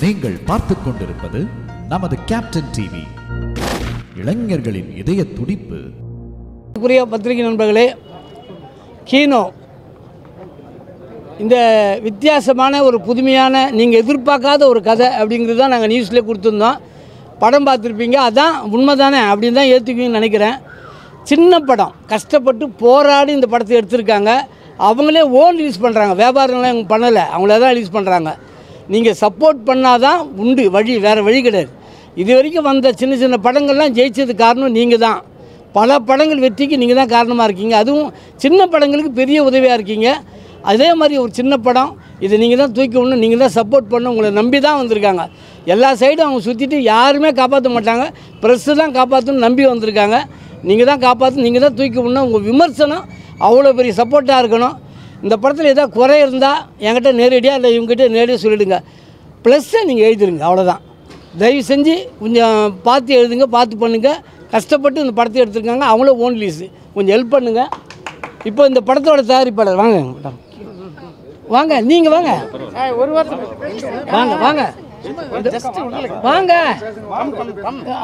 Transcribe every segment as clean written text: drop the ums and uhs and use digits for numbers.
நீங்கள் பார்த்துக் கொண்டிருப்பது நமது கேப்டன் டிவி. இளைஞர்களின் இதய துடிப்பு. பத்திரிகை நண்பர்களே, கீனோ இந்த வித்தியாசமான ஒரு புதுமையான நீங்கள் எதிர்பார்க்காத ஒரு கதை அப்படிங்கிறது தான் நாங்கள் நியூஸ்லேயே கொடுத்துருந்தோம். படம் பார்த்துருப்பீங்க, அதான் உண்மை தானே அப்படின்னு தான் ஏற்றுக்குவீங்கன்னு நினைக்கிறேன். சின்ன படம், கஷ்டப்பட்டு போராடி இந்த படத்தை எடுத்திருக்காங்க. அவங்களே ஓன் ரிலீஸ் பண்ணுறாங்க, வியாபாரம்லாம் இவங்க பண்ணலை, அவங்களே தான் ரிலீஸ் பண்ணுறாங்க. நீங்கள் சப்போர்ட் பண்ணால் தான் உண்டு வழி, வேறு வழி கிடையாது. இது வரைக்கும் வந்த சின்ன சின்ன படங்கள்லாம் ஜெயிச்சதுக்கு காரணம் நீங்கள் தான். பல படங்கள் வெற்றிக்கு நீங்கள் தான் காரணமாக இருக்கீங்க. அதுவும் சின்ன படங்களுக்கு பெரிய உதவியாக இருக்கீங்க. அதே மாதிரி ஒரு சின்ன படம் இது நீங்கள் தான் தூக்கி விடணும், நீங்கள் தான் சப்போர்ட் பண்ணணும். உங்களை நம்பி தான் வந்திருக்காங்க. எல்லா சைடும் அவங்க சுற்றிட்டு யாருமே காப்பாற்ற மாட்டாங்க, ப்ரெஸ்ஸு தான் காப்பாற்றணும்னு நம்பி வந்திருக்காங்க. நீங்கள் தான் காப்பாற்றணும், நீங்கள் தான் தூக்கி விடணும். உங்கள் விமர்சனம் அவ்வளோ பெரிய சப்போர்ட்டாக இருக்கணும். இந்த படத்தில் ஏதாவது குறை இருந்தால் என்கிட்ட நேரடியாக இல்லை இவங்ககிட்ட நேரடியாக சொல்லிவிடுங்க. ப்ளஸ்ஸை நீங்கள் எழுதிடுங்க, அவ்வளோதான். தயவு செஞ்சு கொஞ்சம் பார்த்து எழுதுங்க, பார்த்து பண்ணுங்கள். கஷ்டப்பட்டு இந்த படத்தை எடுத்துருக்காங்க, அவங்களும் ஓன் ரிலீஸு, கொஞ்சம் ஹெல்ப் பண்ணுங்கள். இப்போ இந்த படத்தோட தயாரிப்பாளர் வாங்க வாங்க, நீங்கள் வாங்க, ஒரு வாரத்துக்கு வாங்க வாங்க வாங்க.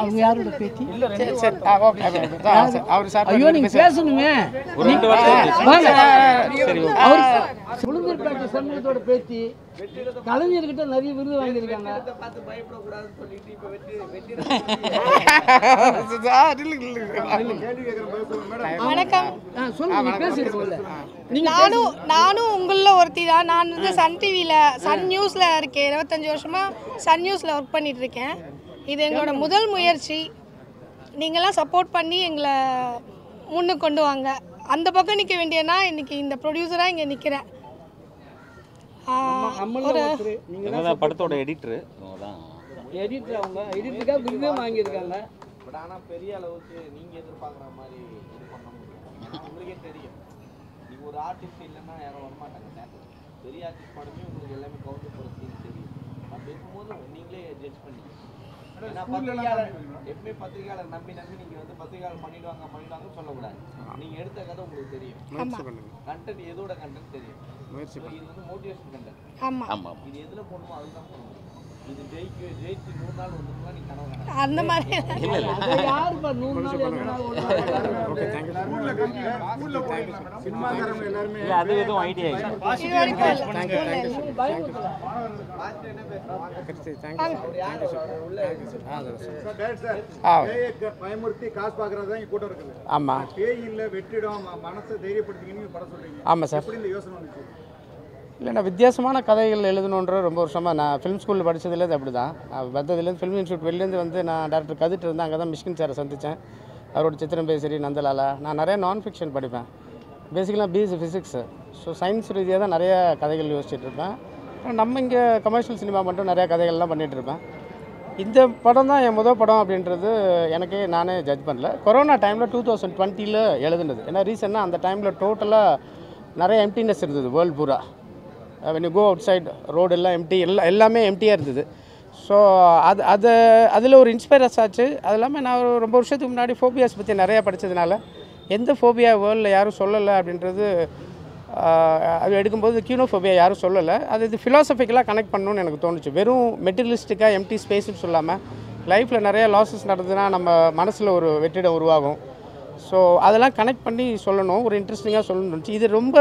அவங்க யாரோட பேத்தி? ஐயோ நீங்க பேசணுமே, வாங்க. அவர் சுளுந்தூர்பேட்டை சண்முகத்தோட பேத்தி, கலைஞர்கிட்ட நிறைய விருது வாங்கியிருக்காங்க. வணக்கம். நானும் உங்களில் ஒருத்தி தான். நான் வந்து சன் டிவியில், சன் நியூஸில் இருக்கேன். 25 வருஷமாக சன் நியூஸில் ஒர்க் பண்ணிகிட்ருக்கேன். இது எங்களோட முதல் முயற்சி. நீங்களாம் சப்போர்ட் பண்ணி எங்களை முன்னுக்கு கொண்டு வாங்க. அந்த பக்கம் நிற்க வேண்டியனா இன்றைக்கி இந்த ப்ரொடியூசராக இங்கே நிற்கிறேன். படத்தோட எடிட்டர் அவங்க எடிட்டருக்காக விருதே வாங்கியிருக்காங்க. பட் ஆனால் பெரிய அளவுக்கு நீங்கள் எதிர்பார்க்குற மாதிரி இது பண்ண முடியும். உங்களுக்கே தெரியும், நீங்கள் ஒரு ஆர்டிஸ்ட் இல்லைன்னா யாரும் வரமாட்டாங்க தேட்டர். பெரிய ஆர்டிஸ்ட் படமே உங்களுக்கு எல்லாமே கவுண்டர் போகிற சீன் தெரியும். அப்படி இருக்கும்போது நீங்களே ஜட்ஜ் பண்ணி, ஏன்னா பத்திரிகையாளர் எப்பவுமே பத்திரிகையாளர் நம்பி நீங்கள் வந்து பத்திரிகையாளர் பண்ணிடுவாங்கன்னு சொல்லக்கூடாது. நீங்கள் எடுத்த கதை உங்களுக்கு தெரியும், கண்டென்ட் எதோட கண்டென்ட் தெரியும். இது வந்து மோட்டிவேஷன் கண்டென்ட். இது எதில் போடணுமோ அதுதான் போடணும். இது ஜெயிச்சு 100 நாள் வந்துருக்கலாம், நீ கனவு காண அந்த மாதிரி யாருப்பா 100 நாள் அது எதுவும் ஐடியா பயமுறுத்தி காசு பார்க்கறது தான் கூட்டம் இருக்குது. ஆமா, பேய் இல்லை வெற்றிடம் மனசை தைரியப்படுத்திக்கின்னு படம் சொல்றீங்க. ஆமாம் சார். எப்படி இந்த யோசனை வந்துச்சு? இல்லை, நான் வித்தியாசமான கதைகள் எழுதணுன்ற ரொம்ப வருஷமாக நான் ஃபிலிம் ஸ்கூலில் படித்ததுலேருந்து அப்படி தான். நான் வந்ததுலேருந்து ஃபிலிம் இன்ஸ்டியூட் வெளிலேருந்து வந்து நான் டாக்டர் கதிட்டு இருந்தேன். அங்கே தான் மிஷ்கின் சாரை சந்தித்தேன். அவரோட சித்திரம் பேசரி, நந்தலாலா. நான் நிறைய நான் ஃபிக்ஷன் படிப்பேன். பேசிக்கலாக பிஎஸ்சி ஃபிசிக்ஸு. ஸோ சயின்ஸ் ரீதியாக தான் நிறைய கதைகள் யோசிச்சுட்டு இருப்பேன். நம்ம இங்கே கமர்ஷியல் சினிமா மட்டும் நிறையா கதைகள்லாம் பண்ணிகிட்ருப்பேன். இந்த படம் தான் என் முதல் படம் அப்படின்றது எனக்கே நானே ஜட்ஜ் பண்ணல. கொரோனா டைமில் 2020 எழுதுனது. ஏன்னா ரீசெண்டாக அந்த டைமில் டோட்டலாக நிறைய எம்டினஸ் இருந்தது வேர்ல்டு பூரா. when you go outside road எல்லாம் எம்டி, எல்லாமே எம்டியாக இருந்தது. ஸோ அதில் ஒரு இன்ஸ்பைரஸ் ஆச்சு. அது இல்லாமல் நான் ரொம்ப வருஷத்துக்கு முன்னாடி ஃபோபியாஸ் பற்றி நிறையா படித்ததுனால எந்த ஃபோபியா வேர்ல்டில் யாரும் சொல்லலை அப்படின்றது அது எடுக்கும்போது கியூனோஃபோபியா யாரும் சொல்லலை. அது இது ஃபிலாசபிக்கலாக கனெக்ட் பண்ணணும்னு எனக்கு தோணுச்சு. வெறும் மெட்டீரியலிஸ்டிக்காக எம்டி ஸ்பேஸ்ன்னு சொல்லாமல் லைஃப்பில் நிறைய லாஸஸ் நடந்ததுன்னா நம்ம மனசில் ஒரு வெற்றிடம் உருவாகும். ஸோ அதெல்லாம் கனெக்ட் பண்ணி சொல்லணும், ஒரு இன்ட்ரெஸ்டிங்காக சொல்லணும்னு தோணுச்சு. இது ரொம்ப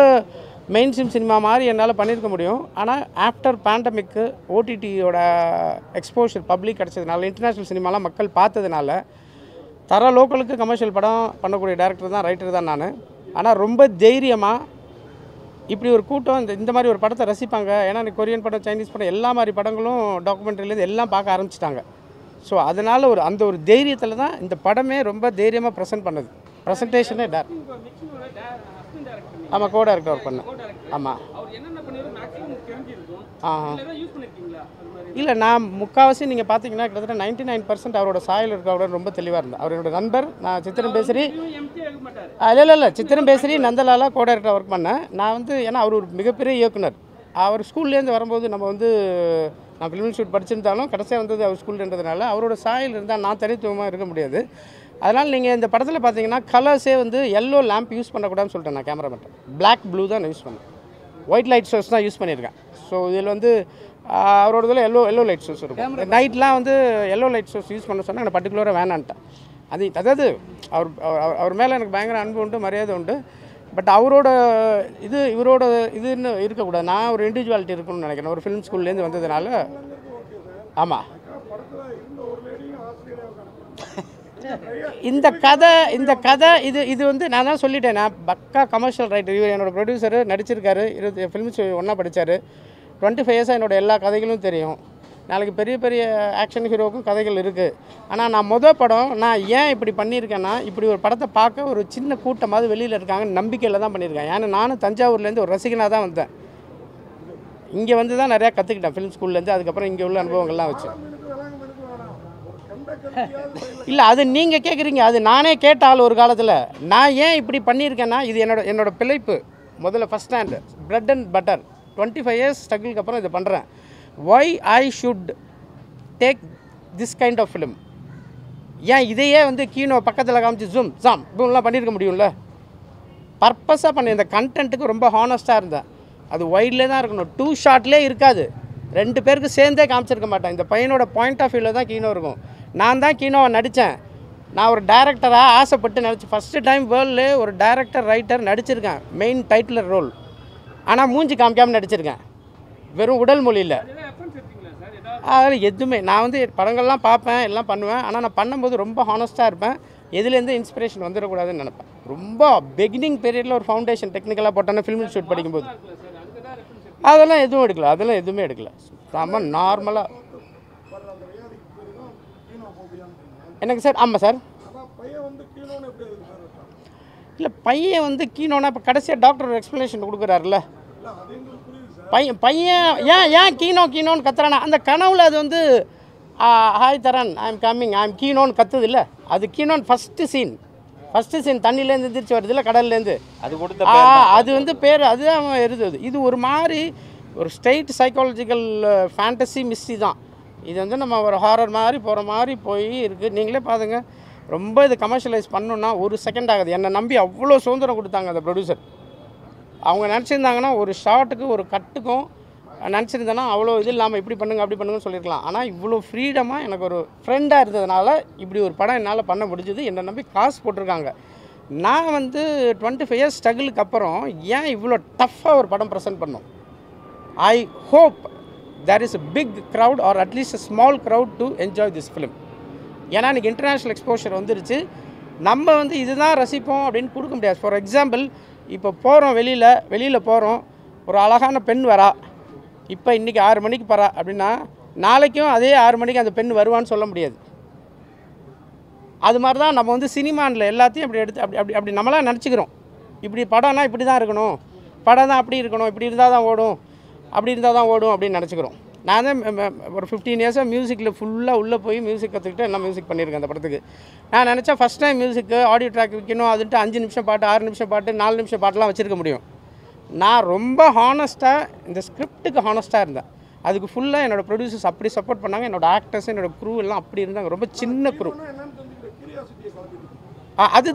மெயின் ஸ்ட்ரீம் சினிமா மாதிரி என்னால் பண்ணியிருக்க முடியும். ஆனால் ஆஃப்டர் பேண்டமிக்கு ஓடிடியோட எக்ஸ்போஷர் பப்ளிக் கிடச்சதுனால, இன்டர்நேஷ்னல் சினிமாலாம் மக்கள் பார்த்ததுனால, தர லோக்கலுக்கு கமர்ஷியல் படம் பண்ணக்கூடிய டேரக்டர் தான், ரைட்டர் தான் நான். ஆனால் ரொம்ப தைரியமாக இப்படி ஒரு கூட்டம் இந்த மாதிரி ஒரு படத்தை ரசிப்பாங்க. ஏன்னா கொரியன் படம், சைனீஸ் படம், எல்லா மாதிரி படங்களும் டாக்குமெண்ட்ரிலேருந்து எல்லாம் பார்க்க ஆரம்பிச்சிட்டாங்க. ஸோ அதனால் அந்த ஒரு தைரியத்தில் தான் இந்த படமே ரொம்ப தைரியமாக ப்ரெசென்ட் பண்ணுது. ப்ரெசன்டேஷனே ஆமாம், கோ டைரக்டர் ஒர்க் பண்ணேன். ஆமாம். இல்லை, நான் முக்கால்வாசி நீங்கள் பார்த்தீங்கன்னா கிட்டத்தட்ட 99% அவரோட சாயல் இருக்கோட ரொம்ப தெளிவாக இருந்தேன். அவரோட நண்பர், நான் சித்திரம் பேசரி, இல்லை சித்திரம் பேசரி, நந்தலாலா கோ டைரக்டர் ஒர்க் பண்ணேன். நான் வந்து ஏன்னா அவர் ஒரு மிகப்பெரிய இயக்குனர். அவர் ஸ்கூல்லேருந்து வரும்போது நம்ம வந்து நான் ஃபிலிம் இன்ஸ்டியூட் படிச்சிருந்தாலும் கடைசியாக வந்தது அவர் ஸ்கூல்ன்றதுனால அவரோட சாயல் இருந்தால் நான் தனித்துவமாக இருக்க முடியாது. அதனால் நீங்கள் இந்த படத்தில் பார்த்தீங்கன்னா கலர்ஸே வந்து எல்லோ லேம்ப் யூஸ் பண்ணக்கூடாதுன்னு சொல்லிட்டேன் நான் கேமராமேன். பிளாக் ப்ளூ தான் நான் யூஸ் பண்ணேன். ஒயிட் லைட் சோர்ஸ் தான் யூஸ் பண்ணியிருக்கேன். ஸோ இதில் வந்து அவரோட இதில் எல்லோ லைட் ஷோஸ் இருக்கும். நைட்லாம் வந்து எல்லோ லைட் ஷோஸ் யூஸ் பண்ண சொன்னால் எனக்கு பர்டிகுலராக வேணான்ட்டேன். அதாவது அவர் மேலே எனக்கு பயங்கர அன்பு உண்டு, மரியாதை உண்டு. பட் அவரோட இவரோட இதுன்னு இருக்கக்கூடாது. நான் ஒரு இண்டிவிஜுவாலிட்டி இருக்குன்னு நினைக்கிறேன். ஒரு ஃபிலிம் ஸ்கூல்லேருந்து வந்ததுனால. ஆமாம், இந்த கதை இது வந்து நான் தான் சொல்லிட்டேன். நான் பக்கா கமர்ஷியல் ரைட்டர். இவர் என்னோடய ப்ரொடியூசரு, நடிச்சிருக்காரு, 20 ஃபிலிம்ஸ் ஒன்றா படித்தார். 25 இயர்ஸாக என்னோட எல்லா கதைகளும் தெரியும். நாளைக்கு பெரிய பெரிய ஆக்ஷன் ஹீரோவுக்கும் கதைகள் இருக்குது. ஆனால் நான் படம் நான் ஏன் இப்படி பண்ணியிருக்கேன்னா, இப்படி ஒரு படத்தை பார்க்க ஒரு சின்ன கூட்டமாவது வெளியில் இருக்காங்கன்னு நம்பிக்கையில் தான் பண்ணியிருக்கேன். ஏன்னா நானும் தஞ்சாவூர்லேருந்து ஒரு ரசிகனாக தான் வந்தேன். இங்கே வந்து தான் நிறையா கற்றுக்கிட்டேன் ஃபிலிம் ஸ்கூல்லேருந்து. அதுக்கப்புறம் இங்கே உள்ள அனுபவங்கள்லாம் வச்சு இல்லை, அது நீங்கள் கேட்குறீங்க. அது நானே கேட்டால் ஒரு காலத்தில் நான் ஏன் இப்படி பண்ணியிருக்கேன்னா, இது என்னோட பிழைப்பு. முதல்ல first stand bread and butter 25 years ஸ்ட்ரகிளுக்கு அப்புறம் இதை பண்ணுறேன். why I should take this kind of film? ஏன் இதையே வந்து கீனோ பக்கத்தில் காமிச்சு ஜாம் இப்படிலாம் பண்ணியிருக்க முடியும்ல. பர்பஸாக பண்ண இந்த கண்டென்ட்டுக்கு ரொம்ப ஹானஸ்ட்டாக இருந்தேன். அது வைட்லே தான் இருக்கணும், 2 ஷாட்லேயே இருக்காது. 2 பேருக்கு சேர்ந்தே காமிச்சிருக்க மாட்டேன். இந்த பையனோட பாயிண்ட் ஆஃப் வியூவில் தான் கீனோ இருக்கும். நான் தான் கீனோவை நடித்தேன். நான் ஒரு டைரக்டராக ஆசைப்பட்டு நடிச்சு ஃபஸ்ட்டு டைம் வேர்ல்டு ஒரு டைரக்டர் ரைட்டர் நடிச்சிருக்கேன், மெயின் டைட்டிலர் ரோல். ஆனால் மூஞ்சி காமிக்காமல் நடிச்சிருக்கேன், வெறும் உடல் மொழியில். அதில் எதுவுமே நான் வந்து படங்கள்லாம் பார்ப்பேன், எல்லாம் பண்ணுவேன். ஆனால் நான் பண்ணும்போது ரொம்ப ஹானஸ்ட்டாக இருப்பேன். எதுலேருந்து இன்ஸ்பிரேஷன் வந்துடக்கூடாதுன்னு நினைப்பேன். ரொம்ப பிகினிங் பீரியடில் ஒரு ஃபவுண்டேஷன் டெக்னிக்கலாக போட்டோன்னா ஃபிலிம் ஷூட் படிக்கும்போது அதெல்லாம் எதுவும் எடுக்கல. அதெல்லாம் எதுவுமே எடுக்கல. ரொம்ப நார்மலாக. எனக்கு சார், ஆமாம் சார். இல்லை, பையன் வந்து கீனோன்னா இப்போ கடைசியாக டாக்டர் ஒரு எக்ஸ்ப்ளனேஷன் கொடுக்குறாருல்ல. பையன் ஏன் கீனோன்னு கத்துறானா, அந்த கனவுல அது வந்து hi Dharan, I am coming, I am கீனோன்னு கத்துது இல்லை. அது கீனோன்னு ஃபஸ்ட்டு சீன் தண்ணியிலேருந்து எந்திரிச்சு வருது இல்லை, கடல்லேருந்து. அது வந்து பேர் அதுதான் அவன் எழுதுது. இது ஒரு மாதிரி ஒரு ஸ்ட்ரெயிட் சைக்காலஜிக்கல் ஃபேண்டசி மிஸ்ட்ரி தான். இது வந்து நம்ம ஒரு ஹாரர் மாதிரி போகிற மாதிரி போய் இருக்குது. நீங்களே பாருங்க, ரொம்ப இது கமர்ஷியலைஸ் பண்ணணுன்னா 1 செகண்ட் ஆகுது. என்னை நம்பி அவ்வளோ சுதந்திரம் கொடுத்தாங்க அந்த ப்ரொடியூசர். அவங்க நினச்சிருந்தாங்கன்னா ஒரு ஷாட்டுக்கு ஒரு கட்டுக்கும் நினச்சிருந்தேன்னா அவ்வளோ இது இல்லாமல் இப்படி பண்ணுங்க அப்படி பண்ணுங்கன்னு சொல்லியிருக்கலாம். ஆனால் இவ்வளோ ஃப்ரீடமாக எனக்கு ஒரு ஃப்ரெண்டாக இருந்ததுனால இப்படி ஒரு படம் என்னால் பண்ண முடிஞ்சது. என்னை நம்பி காசு போட்டிருக்காங்க. நான் வந்து 25 இயர்ஸ் ஸ்ட்ரகிளுக்கு அப்புறம் ஏன் இவ்வளோ டஃப்பாக ஒரு படம் ப்ரெசென்ட் பண்ணோம். I hope there is a big crowd or at least a small crowd to enjoy this film. ஏன்னா இன்றைக்கி இன்டர்நேஷ்னல் எக்ஸ்போஷர் வந்துருச்சு. நம்ம வந்து இதுதான் ரசிப்போம் அப்படின்னு கொடுக்க முடியாது. ஃபார் எக்ஸாம்பிள், இப்போ போகிறோம் வெளியில் போகிறோம், ஒரு அழகான பெண் வரா, இப்போ இன்றைக்கி 6 மணிக்கு போகிறா அப்படின்னா நாளைக்கும் அதே 6 மணிக்கு அந்த பெண் வருவான்னு சொல்ல முடியாது. அது மாதிரி தான் நம்ம வந்து சினிமானில் எல்லாத்தையும் அப்படி எடுத்து அப்படி நம்மளாம் நினச்சிக்கிறோம். இப்படி படம்னா இப்படி தான் இருக்கணும், படம் தான் அப்படி இருக்கணும், இப்படி இருந்தால் தான் ஓடும், அப்படி இருந்தால் தான் ஓடும் அப்படின்னு நினச்சிக்கிறோம். நான் தான் ஒரு 15 இயர்ஸாக மியூசிக்கில் ஃபுல்லாக உள்ளே போய் மியூசிக் கற்றுக்கிட்டு எல்லாம் மியூசிக் பண்ணியிருக்கேன் அந்த படத்துக்கு. நான் நினச்சா ஃபஸ்ட் டைம் மியூசிக்கு ஆடியோ ட்ராக் வைக்கணும், அதுன்ட்டு 5 நிமிஷம் பாட்டு, 6 நிமிஷம் பாட்டு, 4 நிமிஷம் பாட்டெலாம் வச்சுருக்க முடியும். நான் ரொம்ப ஹானஸ்ட்டாக இந்த ஸ்கிரிப்டுக்கு ஹானஸ்ட்டாக இருந்தேன். அதுக்கு ஃபுல்லாக என்னோடய ப்ரொடியூசர்ஸ் அப்படி சப்போர்ட் பண்ணாங்க. என்னோடய ஆக்டர்ஸ், என்னோடய க்ரூ எல்லாம் அப்படி இருந்தாங்க. ரொம்ப சின்ன க்ரூ. அது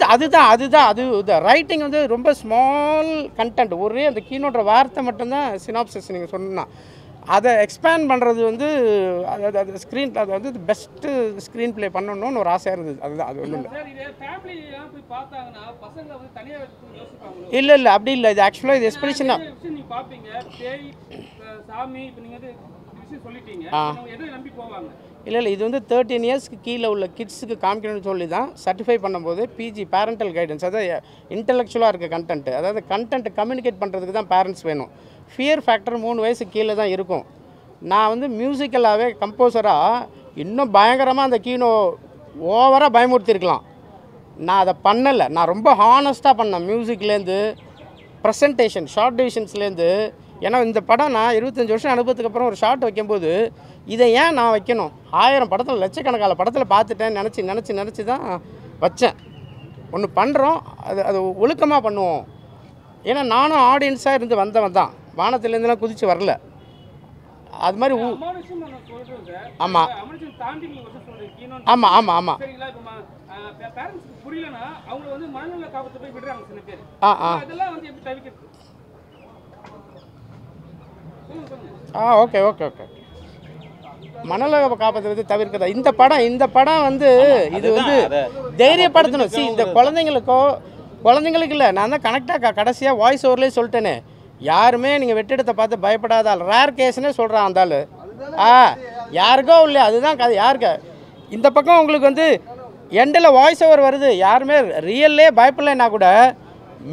ரைட்டிங் வந்து ரொம்ப ஸ்மால் கண்டென்ட். ஒரே அந்த கீனோட வார்த்தை மட்டும்தான் சினாப்சிஸ் நீங்கள் சொன்னால். அதை எக்ஸ்பேண்ட் பண்ணுறது வந்து அது ஸ்க்ரீன், அது வந்து பெஸ்ட்டு ஸ்க்ரீன் ப்ளே பண்ணணும்னு ஒரு ஆசையாக இருந்தது. அதுதான், அது ஒன்றும் இல்லை அப்படி இல்லை. இது ஆக்சுவலாக இது எக்ஸ்பிரஷனாக இல்லை இது வந்து 13 இயர்ஸ்க்கு கீழே உள்ள கிட்ஸுக்கு காமிக்கணும்னு சொல்லி தான் சர்டிஃபை பண்ணும்போது பிஜி பேரண்டல் கைடன்ஸ், அதாவது இன்டெலெக்சுவலாக இருக்க கண்டென்ட், அதாவது கண்டென்ட் கம்யூனிகேட் பண்ணுறதுக்கு தான் பேரண்ட்ஸ் வேணும். ஃபியர் ஃபேக்டர் 3 வயசுக்கு கீழே தான் இருக்கும். நான் வந்து மியூசிக்கலாகவே கம்போசராக இன்னும் பயங்கரமாக அந்த கீனோ ஓவராக பயமுறுத்திருக்கலாம். நான் அதை பண்ணலை. நான் ரொம்ப ஹானஸ்ட்டாக பண்ணேன். மியூசிக்லேருந்து ப்ரெசன்டேஷன், ஷார்ட் டிவிஷன்ஸ்லேருந்து. ஏன்னா இந்த படம் நான் 25 வருஷம் அனுபவத்துக்கு அப்புறம் ஒரு ஷார்ட் வைக்கும்போது இதை ஏன் நான் வைக்கணும், 1000 படத்தில் லட்சக்கணக்கான படத்தில் பார்த்துட்டேன், நினச்சி தான் வச்சேன். ஒன்று பண்ணுறோம், அது ஒழுக்கமாக பண்ணுவோம். ஏன்னா நானும் ஆடியன்ஸாக இருந்து வந்தவன் தான், வானத்துலேருந்துலாம் குதித்து வரல. அது மாதிரி ஆமாம் ஆமாம் ஆமாம் ஆமாம் ஓகே ஓகே ஓகே. மணலை காப்பாற்றுறது தவிர்க்கிறதா. இந்த படம் வந்து இது வந்து தைரியப்படுத்தணும். இந்த குழந்தைங்களுக்கு இல்லை, நான் தான் கனெக்டாக கடைசியாக வாய்ஸ் ஓவர்லேயே சொல்லிட்டேனே, யாருமே நீங்கள் வெற்றிடத்தை பார்த்து பயப்படாத ஆள், ரேர் கேஸ்னே சொல்கிறான் அந்த ஆள். யாருக்கோ இல்லை, அதுதான் கதை. யாருக்கு இந்த பக்கம் உங்களுக்கு வந்து எண்டில் வாய்ஸ் ஓவர் வருது, யாருமே ரியல்லே பயப்படலைன்னா கூட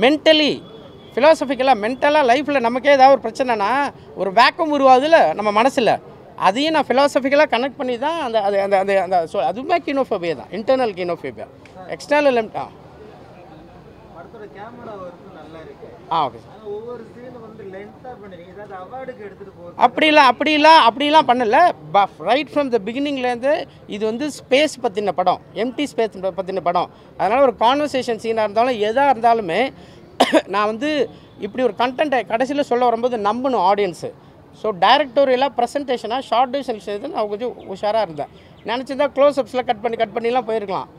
மென்டலி ஃபிலாசபிக்கலாக மென்டலாக லைஃப்பில் நமக்கே ஏதாவது ஒரு பிரச்சனைனா ஒரு வேக்கம் உருவாகுதுல்ல நம்ம மனசில், அதையும் நான் ஃபிலாசபிக்கலாக கனெக்ட் பண்ணி தான் அந்த அது அந்த அந்த அந்த அதுவுமே கீனோஃபோபியா தான், இன்டர்னல் கீனோஃபோபியா. எக்ஸ்டர்னல் படத்தோட கேமரா ஒர்க் நல்லா இருக்கு. Okay sir. ஒவ்வொரு சீன் வந்து லென்த்தா பண்ணுறீங்க, ஏதாவது அவார்டுக்கு எடுத்துகிட்டு போகிறது அப்படிலாம் பண்ணல. ரைட் ஃப்ரம் த பிகினிங்லேருந்து இது வந்து ஸ்பேஸ் பற்றின படம், எம்டி ஸ்பேஸ் பற்றின படம். அதனால் ஒரு கான்வர்சேஷன் சீனாக இருந்தாலும் எதாக இருந்தாலுமே நான் வந்து இப்படி ஒரு கண்டென்ட்டை கடைசியில் சொல்ல வரும்போது நம்பணும் ஆடியன்ஸு. ஸோ டைரக்டோரியலாக ப்ரெசன்டேஷனாக ஷார்ட் டியூஷன் செய்து நான் கொஞ்சம் உஷாராக இருந்தேன். நினச்சிருந்தா க்ளோஸ்அப்ஸில் கட் பண்ணிலாம் போயிருக்கலாம்.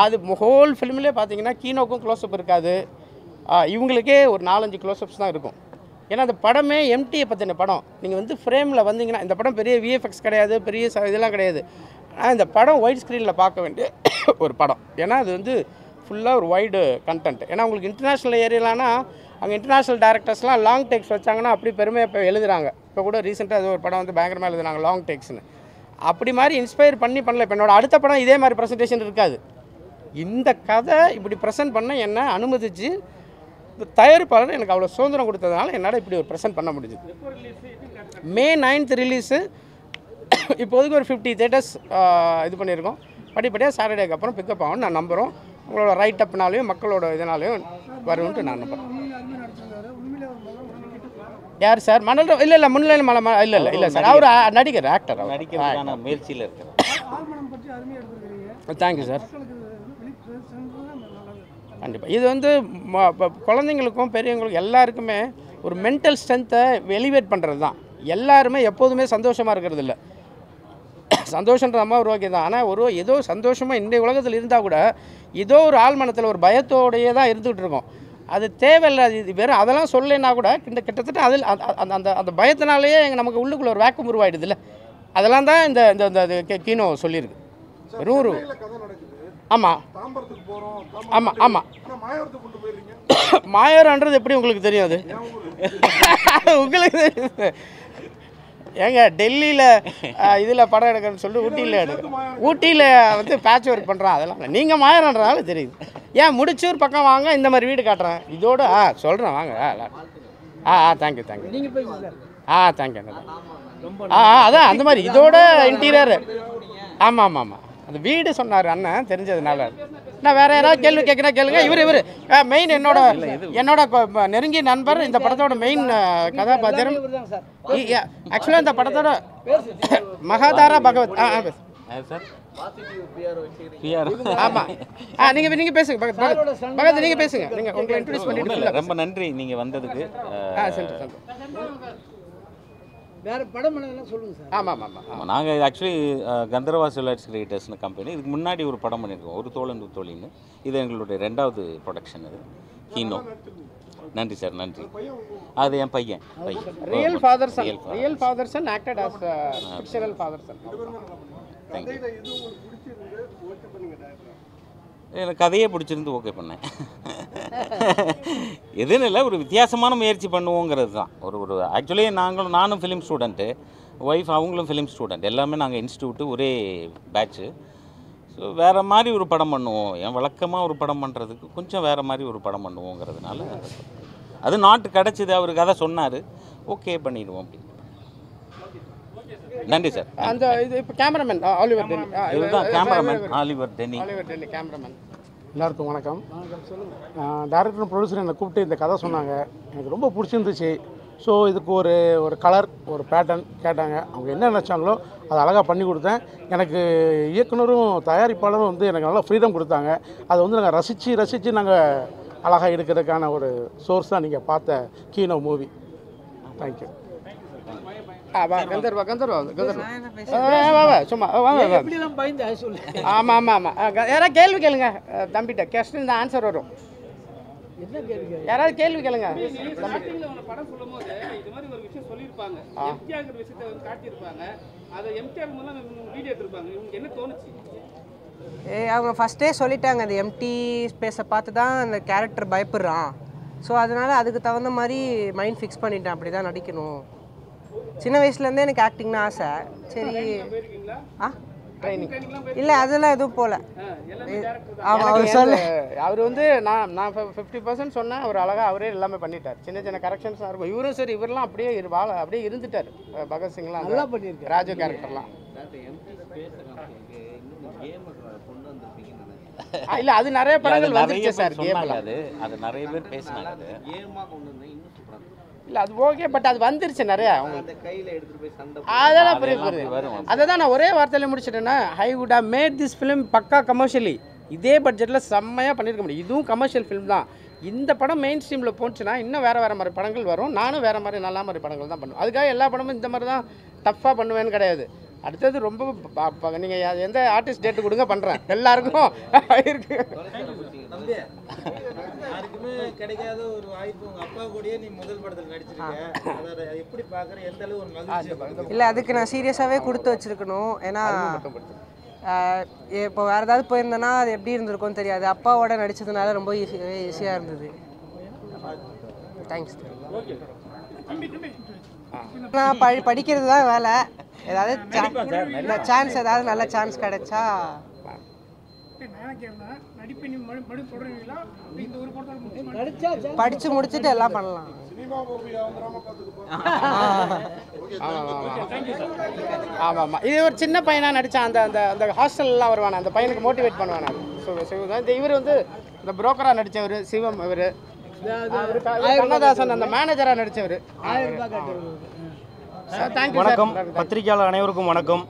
அது ஹோல் ஃபிலிம்லேயே பார்த்தீங்கன்னா கீனோக்கும் க்ளோஸ்அப் இருக்காது, இவங்களுக்கே ஒரு 4-5 க்ளோஸ்அப்ஸ் தான் இருக்கும். ஏன்னா அந்த படமே எம்டியை பற்றின படம். நீங்கள் வந்து ஃப்ரேமில் வந்தீங்கன்னா இந்த படம் பெரிய விஎஃப்எக்ஸ் கிடையாது, பெரிய இதெல்லாம் கிடையாது. ஆனால் இந்த படம் ஒயிட் ஸ்க்ரீனில் பார்க்க வேண்டிய ஒரு படம். ஏன்னா அது வந்து ஃபுல்லாக ஒரு வைடு கண்டென்ட். ஏன்னா உங்களுக்கு இன்டர்நேஷ்னல் ஏரியாலானா அங்கே இன்டர்நேஷ்னல் டேரக்டர்ஸ்லாம் லாங் டேக்ஸ் வச்சாங்கன்னா அப்படி பெருமையாக இப்போ எழுதுறாங்க. இப்போ கூட ரீசெண்டாக அது ஒரு படம் வந்து பயங்கரமாக எழுதுறாங்க லாங் டேக்ஸ்னு. அப்படி மாதிரி இன்ஸ்பயர் பண்ணல. இப்போ என்னோட அடுத்த படம் இதே மாதிரி ப்ரெசன்டேஷன் இருக்காது. இந்த கதை இப்படி ப்ரெசென்ட் பண்ண என்ன அனுமதிச்சு தயாரிப்பாளர் எனக்கு அவ்வளோ சுதந்திரம் கொடுத்ததுனால என்னால் இப்படி ஒரு ப்ரெசென்ட் பண்ண முடிஞ்சுது. May 9th release. இப்போதைக்கு ஒரு 50 தேட்டர்ஸ் இது பண்ணியிருக்கோம். படிப்படியாக சாட்டர்டேக்கு அப்புறம் பிக்கப் ஆகும்னு நான் நம்புகிறோம். உங்களோட ரைட் அப்னாலையும் மக்களோட இதனாலையும் வரும்ன்ட்டு நான் நம்புகிறேன். யார் சார்? மணல் இல்லை முன்னிலை இல்லை சார், அவர் நடிகர், ஆக்டர். நடிக்கிறதுக்கான முயற்சியில் இருக்கிறேன். Thank you sir. கண்டிப்பாக இது வந்து குழந்தைங்களுக்கும் பெரியவங்களுக்கும் எல்லாருக்குமே ஒரு மென்டல் ஸ்ட்ரென்த்தை எலிவேட் பண்ணுறது தான். எல்லாருமே எப்போதுமே சந்தோஷமாக இருக்கிறது இல்லை. சந்தோஷன்ற அம்மா ஒரு ஓகே தான், ஆனால் ஏதோ சந்தோஷமாக இன்றைய உலகத்தில் இருந்தால் கூட ஏதோ ஒரு ஆழ்மனத்தில் ஒரு பயத்தோடையே தான் இருந்துகிட்டு இருக்கோம். அது தேவையில்லை. இது வெறும் அதெல்லாம் சொல்லலைன்னா கூட கிட்டத்தட்ட அதில் அந்த அந்த பயத்தினாலேயே நமக்கு உள்ளுக்குள்ளே ஒரு வேக்கம் உருவாயிடுது இல்லை. அதெல்லாம் தான் இந்த இந்த கீனோ சொல்லியிருக்கு. வெறும் ஒரு ஆமாம் மாயவரன்றது எப்படி உங்களுக்கு தெரியும்? அது உங்களுக்கு ஏங்க டெல்லியில் இதில் படம் எடுக்கிறேன்னு சொல்லிட்டு ஊட்டியில் வந்து பேட்ச் ஒர்க் பண்ணுறான். அதெல்லாம் நீங்கள் மாயவரன்றதால தெரியுது. ஏன் முடிச்சூர் பக்கம் வாங்க, இந்த மாதிரி வீடு காட்டுறேன் இதோடு சொல்கிறேன் வாங்க. தேங்க்யூ நீங்கள் தேங்க்யூ. அதான் அந்த மாதிரி இதோட இன்டீரியர். ஆமாம் அந்த வீடு சொன்னார் அண்ணன், தெரிஞ்சதுனால. நான் வேறு யாராவது கேள்வி கேட்குறேன் கேளுங்க. இவர் மெயின் என்னோட நெருங்கிய நண்பர். இந்த படத்தோட மெயின் கதாபாத்திரம் ஆக்சுவலாக இந்த படத்தோட மகாதாரா பகவத். ஆமாம் நீங்கள் பேசுங்க பகவத், நீங்கள் பேசுங்க. நீங்கள் உங்களை இன்ட்ரடியூஸ் பண்ணிட்டு. ரொம்ப நன்றி நீங்கள் வந்ததுக்கு. வேறு படம் பண்ணதெல்லாம் சொல்லுங்கள் சார். ஆமாம் நாங்கள் ஆக்சுவலி கந்தர்வா சிவலைட்ஸ் கிரியேட்டர்ஸ்னு கம்பெனி. இதுக்கு முன்னாடி ஒரு படம் பண்ணியிருக்கோம், ஒரு தோழன் ஒரு தோழின்னு. இது எங்களுடைய 2வது ப்ரொடக்ஷன். இது கீனோ. நன்றி சார், நன்றி. அது என் பையன். Real father son acted as fictional father son. Thank you. எனக்கு கதையே பிடிச்சிருந்து ஓகே பண்ணேன். எதுன்னு இல்லை, ஒரு வித்தியாசமான முயற்சி பண்ணுவோங்கிறது தான். ஒரு ஆக்சுவலி நானும் ஃபிலிம் ஸ்டூடெண்ட்டு, ஒய்ஃப் அவங்களும் ஃபிலிம் ஸ்டூடெண்ட், எல்லாமே நாங்கள் இன்ஸ்டியூட்டு ஒரே பேட்ச்சு. ஸோ வேறு மாதிரி ஒரு படம் பண்ணுவோம். என் வழக்கமாக ஒரு படம் பண்ணுறதுக்கு கொஞ்சம் வேறு மாதிரி ஒரு படம் பண்ணுவோங்கிறதுனால அது நாட்டு கிடச்சிது. அவர் கதை சொன்னார், ஓகே பண்ணிடுவோம் அப்படி. நன்றி சார். அந்த இது இப்போ கேமராமேன் ஆலிவர் டென்னி. இதுதான் கேமராமேன் ஆலிவர் டென்னி. கேமராமேன். எல்லாருக்கும் வணக்கம். டைரக்டர் ப்ரொடியூசர் என்னை கூப்பிட்டு இந்த கதை சொன்னாங்க, எனக்கு ரொம்ப பிடிச்சிருந்துச்சு. ஸோ இதுக்கு ஒரு கலர் ஒரு பேட்டர்ன் கேட்டாங்க. அவங்க என்ன நினச்சாங்களோ அதை அழகாக பண்ணி கொடுத்தேன். எனக்கு இயக்குனரும் தயாரிப்பாளரும் வந்து எனக்கு நல்லா ஃப்ரீடம் கொடுத்தாங்க. அதை வந்து நாங்கள் ரசித்து நாங்கள் அழகாக எடுக்கிறதுக்கான ஒரு சோர்ஸ் தான் நீங்கள் பார்த்த கீனோ மூவி. தேங்க்யூ. சும்மா ஆமாம் யாராவது கேள்வி கேளுங்க தம்பிட்ட. கொஸ்டின் தான் ஆன்சர் வரும். யாராவது கேள்வி கேளுங்க. படம் சொல்லும் போது இது மாதிரி ஒரு விஷயம் சொல்லியிருப்பாங்க, எம்டிஆர் விஷயத்தை வந்து காட்டியிருப்பாங்க, அதை எம்டிஆர் மூலம் வீடியோ எடுத்திருப்பாங்க. இவங்களுக்கு என்ன தோணுச்சு? அவங்க ஃபஸ்ட்டே சொல்லிட்டாங்க, அந்த எம்டி ஸ்பேஸை பார்த்து தான் அந்த கேரக்டர் பயப்படுறான். ஸோ அதனால் அதுக்கு தகுந்த மாதிரி மைண்ட் ஃபிக்ஸ் பண்ணிட்டேன், அப்படி தான் நடிக்கணும். சின்ன வயசுலேருந்தே எனக்கு ஆக்டிங்னு ஆசை. சரி இல்லை அதெல்லாம் எதுவும் போகல. ஆமாம் அவர் சொல்ல அவர் வந்து நான் 50% சொன்னேன், அவர் அழகாக அவரே எல்லாமே பண்ணிட்டார். சின்ன சின்ன கரெக்ஷன்ஸ்லாம் இருக்கும். இவரும் சரி இவரெல்லாம் அப்படியே அப்படியே இருந்துட்டார். பகத்சிங்லாம் நல்லா பண்ணியிருக்காரு, ராஜு கேரக்டர்லாம். இல்லை அது நிறைய படங்கள் வந்துருச்சு சார். கேமில் அது நிறைய பேர் பேசினாங்க. இல்லை அது ஓகே, பட் அது வந்துருச்சு நிறையா. அதெல்லாம் புரியுது. அதை தான் நான் ஒரே வார்த்தையில் முடிச்சிட்டேன்னா, I would have made this film பக்கா கமர்ஷியலி. இதே பட்ஜெட்டில் செம்மையாக பண்ணியிருக்க முடியும். இதுவும் கமர்ஷியல் ஃபிலிம் தான். இந்த படம் மெயின் ஸ்ட்ரீமில் போச்சுன்னா இன்னும் வேறு மாதிரி படங்கள் வரும். நானும் வேறு மாதிரி நல்ல மாதிரி படங்கள் தான் பண்ணுவேன். அதுக்காக எல்லா படமும் இந்த மாதிரி தான் டஃப்பாக பண்ணுவேன்னு கிடையாது. அடுத்தது ரொம்ப நீங்கள் எந்த ஆர்டிஸ்ட் டேட்டு கொடுங்க பண்ணுறேன், எல்லாருக்கும் இருக்கு. யாருக்குமே கிடைக்காத ஒரு வாய்ப்பு உங்க அப்பா கூடயே நீ முதல் படத்தில் நடிச்சிருக்க. அதை எப்படி பார்க்குற, எந்த அளவு ஒரு மகிழ்ச்சி? இல்லை அதுக்கு நான் சீரியஸாகவே கொடுத்து வச்சுருக்கணும். ஏன்னா இப்போ வேறு ஏதாவது போயிருந்தேன்னா அது எப்படி இருந்திருக்கும்னு தெரியாது. அப்பாவோட நடித்ததுனால ரொம்ப ஈஸியாக இருந்தது. தேங்க்ஸ். நான் படிக்கிறது தான் வேலை. ஏதாவது சான்ஸ், ஏதாவது நல்ல சான்ஸ் கிடைச்சா படிச்சு முடிச்சுட்டு எல்லாம் பண்ணலாம். ஆமாம் ஆமாம். இது ஒரு சின்ன பையனாக நடித்தான். அந்த அந்த ஹாஸ்டல்லாம் வருவானே, அந்த பையனுக்கு மோட்டிவேட் பண்ணுவானே. இந்த இவர் வந்து இந்த புரோக்கராக நடித்தவர் சிவம், இவர் கண்ணதாசன் அந்த மேனேஜராக நடித்தவர். வணக்கம் பத்திரிகையாளர் அனைவருக்கும் வணக்கம்.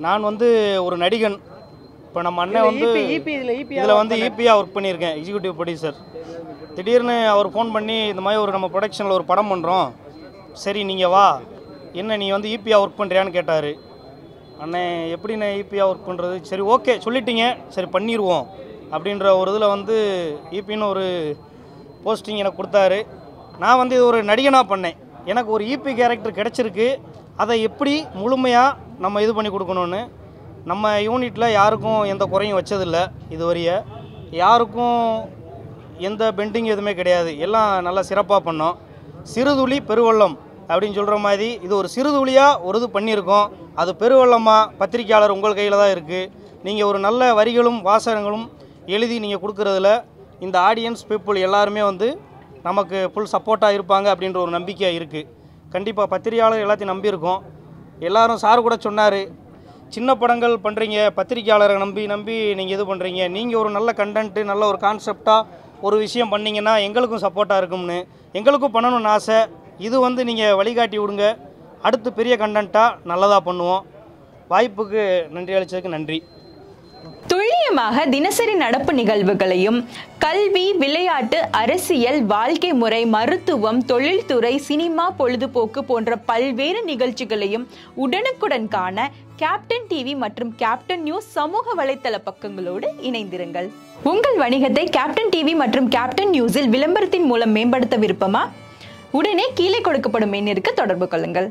நான் வந்து ஒரு நடிகன். இப்போ நம்ம அண்ணன் வந்து இதில் வந்து ஈபியாக ஒர்க் பண்ணியிருக்கேன், எக்ஸிக்யூட்டிவ் ப்ரொடியூசர். திடீர்னு அவர் ஃபோன் பண்ணி இந்த மாதிரி ஒரு நம்ம ப்ரொடக்ஷனில் ஒரு படம் பண்ணுறோம், சரி நீங்கள் வா, என்ன நீ வந்து ஈபியாக ஒர்க் பண்ணுறியான்னு கேட்டார். அண்ணே எப்படி நான் ஈபியாக ஒர்க் பண்ணுறது, சரி ஓகே சொல்லிட்டீங்க, சரி பண்ணிடுவோம் அப்படின்ற ஒரு இதில் வந்து ஈபின்னு ஒரு போஸ்டிங் எனக்கு கொடுத்தாரு. நான் வந்து இது ஒரு நடிகனாக பண்ணேன். எனக்கு ஒரு ஈபி கேரக்டர் கிடச்சிருக்கு, அதை எப்படி முழுமையாக நம்ம இது பண்ணி கொடுக்கணுன்னு நம்ம யூனிட்டில் யாருக்கும் எந்த குறையும் வச்சதில்லை. இது வரைய யாருக்கும் எந்த பெண்டிங் எதுவுமே கிடையாது, எல்லாம் நல்லா சிறப்பாக பண்ணோம். சிறுதுளி பெருவெள்ளம் அப்படின்னு சொல்கிற மாதிரி இது ஒரு சிறுதுளியாக ஒரு இது பண்ணியிருக்கோம். அது பெருவெள்ளமாக பத்திரிக்கையாளர் உங்கள் கையில் தான் இருக்குது. நீங்கள் ஒரு நல்ல வரிகளும் வாசகங்களும் எழுதி நீங்கள் கொடுக்குறதுல இந்த ஆடியன்ஸ் பீப்புள் எல்லாருமே வந்து நமக்கு ஃபுல் சப்போர்ட்டாக இருப்பாங்க அப்படின்ற ஒரு நம்பிக்கை இருக்குது. கண்டிப்பாக பத்திரிகையாளர் எல்லாத்தையும் நம்பியிருக்கோம். எல்லோரும் சார் கூட சொன்னார், சின்ன படங்கள் பண்ணுறீங்க, பத்திரிக்கையாளரை நம்பி நீங்கள் இது பண்ணுறீங்க, நீங்கள் ஒரு நல்ல கண்டென்ட்டு நல்ல ஒரு கான்செப்டாக ஒரு விஷயம் பண்ணிங்கன்னா எங்களுக்கும் சப்போர்ட்டாக இருக்கும்னு. எங்களுக்கும் பண்ணணும்னு ஆசை. இது வந்து நீங்கள் வழிகாட்டி விடுங்க, அடுத்து பெரிய கண்டென்ட்டாக நல்லதாக பண்ணுவோம். வாய்ப்புக்கு நன்றி அளித்ததுக்கு நன்றி. துல்லியமாக தினசரி நடப்பு நிகழ்வுகளையும் கல்வி, விளையாட்டு, அரசியல், வாழ்க்கை முறை, மருத்துவம், தொழில்துறை, சினிமா, பொழுதுபோக்கு போன்ற பல்வேறு நிகழ்ச்சிகளையும் உடனுக்குடன் காண கேப்டன் டிவி மற்றும் கேப்டன் நியூஸ் சமூக வலைத்தள பக்கங்களோடு இணைந்திருங்கள். உங்கள் வணிகத்தை கேப்டன் டிவி மற்றும் கேப்டன் நியூஸில் விளம்பரத்தின் மூலம் மேம்படுத்த விருப்பமா? உடனே கீழே கொடுக்கப்படும் எண்ணிற்கு தொடர்பு கொள்ளுங்கள்.